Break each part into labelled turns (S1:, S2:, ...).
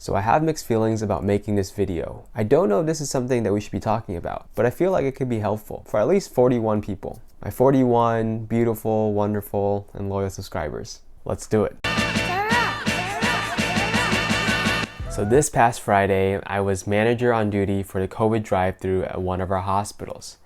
S1: So I have mixed feelings about making this video. I don't know if this is something that we should be talking about, but I feel like it could be helpful for at least 41 people. My 41 beautiful, wonderful, and loyal subscribers. Let's do it. So this past Friday, I was manager on duty for the COVID drive-thru at one of our hospitals.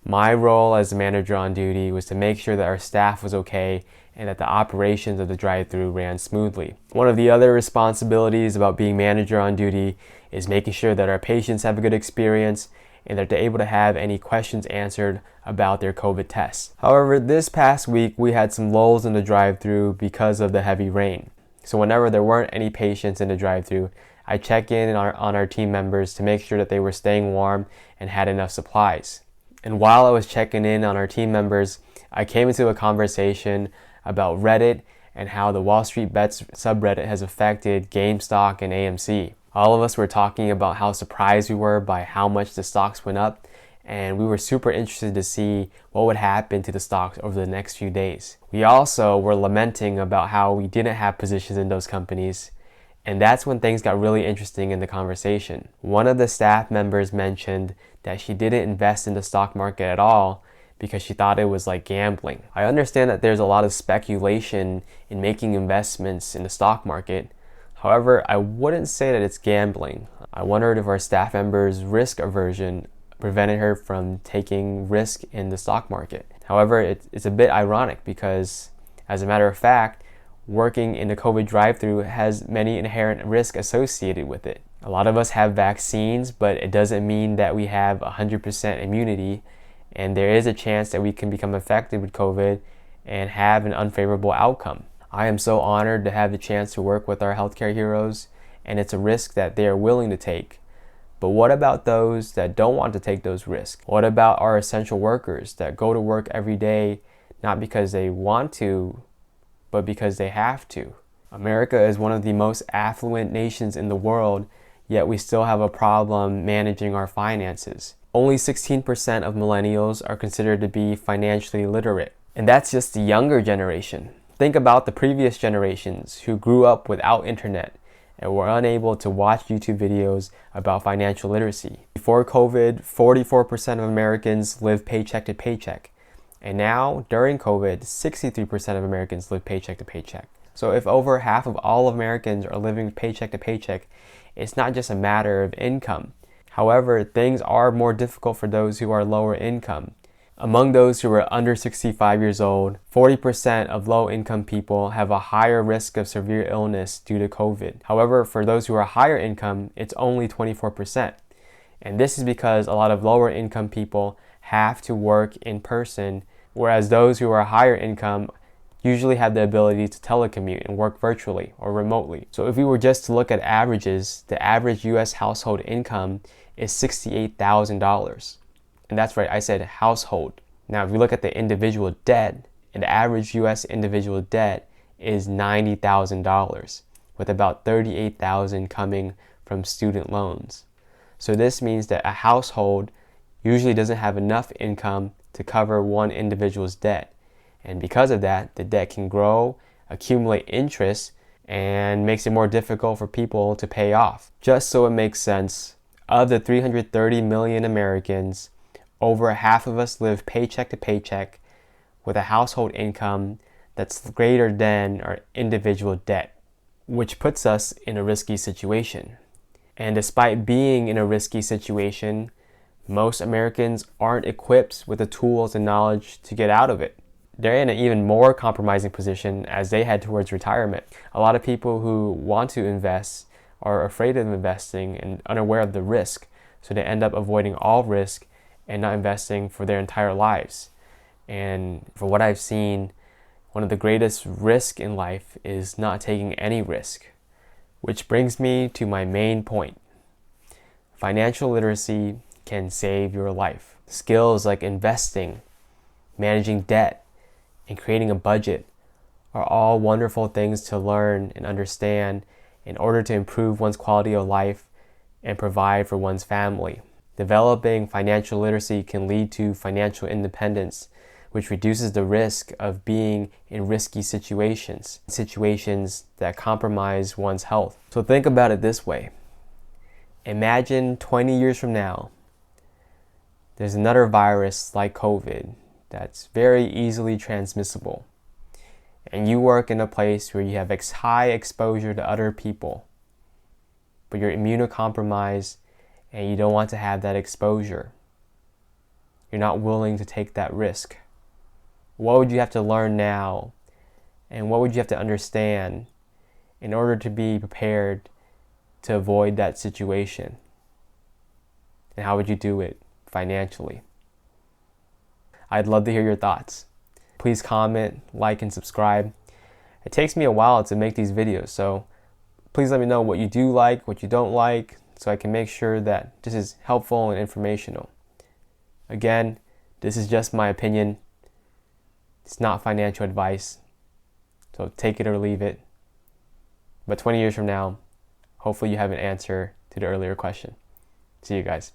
S1: My role as the manager on duty was to make sure that our staff was okay and that the operations of the drive-thru ran smoothly. One of the other responsibilities about being manager on duty is making sure that our patients have a good experience and that they're able to have any questions answered about their COVID tests. However, this past week we had some lulls in the drive-thru because of the heavy rain. So whenever there weren't any patients in the drive-thru, I check in on our team members to make sure that they were staying warm and had enough supplies. And while I was checking in on our team members, I came into a conversation about Reddit and how the Wall Street Bets subreddit has affected GameStop and AMC. All of us were talking about how surprised we were by how much the stocks went up, and we were super interested to see what would happen to the stocks over the next few days. We also were lamenting about how we didn't have positions in those companies, and that's when things got really interesting in the conversation. One of the staff members mentioned that she didn't invest in the stock market at all because she thought it was like gambling. I understand that there's a lot of speculation in making investments in the stock market. However, I wouldn't say that it's gambling. I wondered if our staff member's risk aversion prevented her from taking risk in the stock market. However, it's a bit ironic because, as a matter of fact, working in the COVID drive-thru has many inherent risks associated with it. A lot of us have vaccines, but it doesn't mean that we have 100% immunity, and there is a chance that we can become affected with COVID and have an unfavorable outcome. I am so honored to have the chance to work with our healthcare heroes, and it's a risk that they are willing to take. But what about those that don't want to take those risks? What about our essential workers that go to work every day not because they want to, but because they have to? America is one of the most affluent nations in the world, yet we still have a problem managing our finances. Only 16% of millennials are considered to be financially literate, and that's just the younger generation. Think about the previous generations who grew up without internet and were unable to watch YouTube videos about financial literacy. Before COVID, 44% of Americans lived paycheck to paycheck. And now, during COVID, 63% of Americans live paycheck to paycheck. So if over half of all Americans are living paycheck to paycheck, it's not just a matter of income. However, things are more difficult for those who are lower income. Among those who are under 65 years old, 40% of low-income people have a higher risk of severe illness due to COVID. However, for those who are higher income, it's only 24%. And this is because a lot of lower income people have to work in person, whereas those who are higher income usually have the ability to telecommute and work virtually or remotely. So if we were just to look at averages, the average US household income is $68,000. And that's right, I said household. Now, if we look at the individual debt, the average US individual debt is $90,000, with about $38,000 coming from student loans. So this means that a household usually doesn't have enough income to cover one individual's debt. And because of that, the debt can grow, accumulate interest, and makes it more difficult for people to pay off. Just so it makes sense, of the 330 million Americans, over half of us live paycheck to paycheck with a household income that's greater than our individual debt, which puts us in a risky situation. And despite being in a risky situation, most Americans aren't equipped with the tools and knowledge to get out of it. They're in an even more compromising position as they head towards retirement. A lot of people who want to invest are afraid of investing and unaware of the risk, so they end up avoiding all risk and not investing for their entire lives. And for what I've seen, one of the greatest risks in life is not taking any risk. Which brings me to my main point. Financial literacy can save your life. Skills like investing, managing debt, and creating a budget are all wonderful things to learn and understand in order to improve one's quality of life and provide for one's family. Developing financial literacy can lead to financial independence, which reduces the risk of being in risky situations that compromise one's health. So think about it this way. Imagine 20 years from now, there's another virus like COVID that's very easily transmissible. And you work in a place where you have high exposure to other people, but you're immunocompromised and you don't want to have that exposure. You're not willing to take that risk. What would you have to learn now? And what would you have to understand in order to be prepared to avoid that situation? And how would you do it financially? I'd love to hear your thoughts. Please comment, like, and subscribe. It takes me a while to make these videos, so please let me know what you do like, what you don't like, so I can make sure that this is helpful and informational. Again, this is just my opinion. It's not financial advice, so take it or leave it. But 20 years from now, hopefully you have an answer to the earlier question. See you guys.